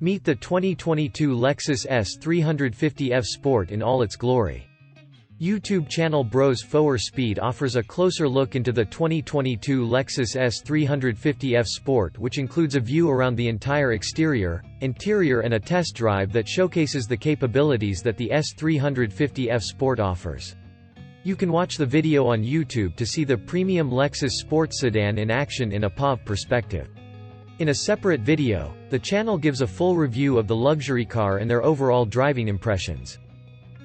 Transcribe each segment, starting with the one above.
Meet the 2022 Lexus S350F Sport in all its glory. YouTube channel Bros FOURR Speed offers a closer look into the 2022 Lexus S350F Sport, which includes a view around the entire exterior, interior and a test drive that showcases the capabilities that the S350F Sport offers. You can watch the video on YouTube to see the premium Lexus sports sedan in action in a POV perspective. In a separate video, the channel gives a full review of the luxury car and their overall driving impressions.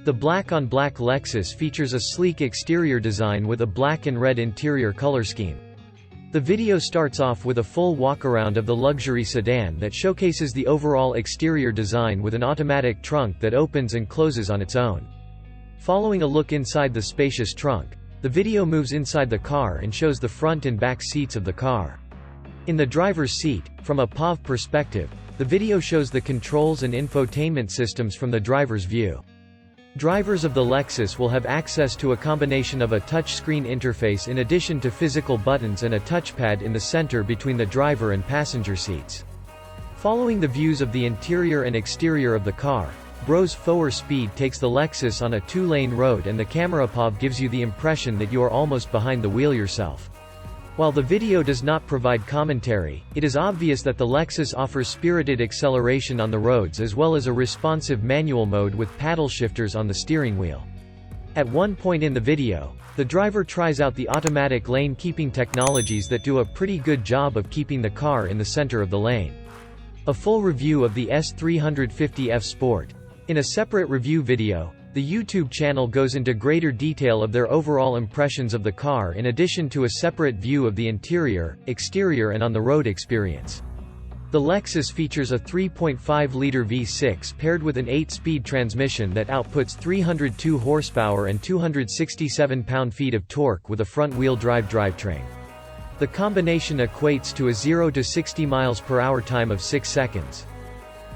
The black-on-black Lexus features a sleek exterior design with a black and red interior color scheme. The video starts off with a full walkaround of the luxury sedan that showcases the overall exterior design with an automatic trunk that opens and closes on its own. Following a look inside the spacious trunk, the video moves inside the car and shows the front and back seats of the car. In the driver's seat, from a POV perspective, the video shows the controls and infotainment systems from the driver's view. Drivers of the Lexus will have access to a combination of a touchscreen interface in addition to physical buttons and a touchpad in the center between the driver and passenger seats. Following the views of the interior and exterior of the car, Bros FOURR Speed takes the Lexus on a 2-lane road and the camera POV gives you the impression that you are almost behind the wheel yourself. While the video does not provide commentary, it is obvious that the Lexus offers spirited acceleration on the roads as well as a responsive manual mode with paddle shifters on the steering wheel. At one point in the video, the driver tries out the automatic lane-keeping technologies that do a pretty good job of keeping the car in the center of the lane. A full review of the S350F Sport. In a separate review video, the YouTube channel goes into greater detail of their overall impressions of the car in addition to a separate view of the interior, exterior and on-the-road experience. The Lexus features a 3.5-liter V6 paired with an 8-speed transmission that outputs 302 horsepower and 267 pound-feet of torque with a front-wheel drive drivetrain. The combination equates to a 0 to 60 miles per hour time of 6 seconds.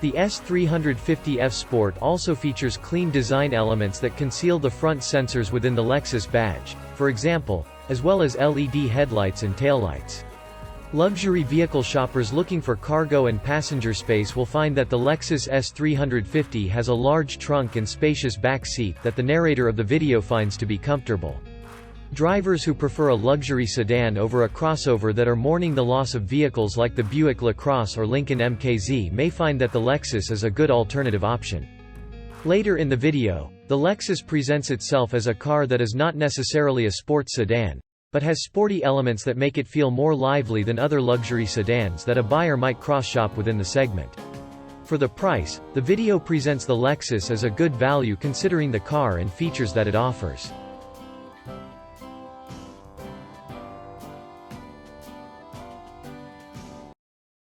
The S350F Sport also features clean design elements that conceal the front sensors within the Lexus badge, for example, as well as LED headlights and taillights. Luxury vehicle shoppers looking for cargo and passenger space will find that the Lexus S350 has a large trunk and spacious back seat that the narrator of the video finds to be comfortable. Drivers who prefer a luxury sedan over a crossover that are mourning the loss of vehicles like the Buick LaCrosse or Lincoln MKZ may find that the Lexus is a good alternative option. Later in the video, the Lexus presents itself as a car that is not necessarily a sports sedan, but has sporty elements that make it feel more lively than other luxury sedans that a buyer might cross-shop within the segment. For the price, the video presents the Lexus as a good value considering the car and features that it offers.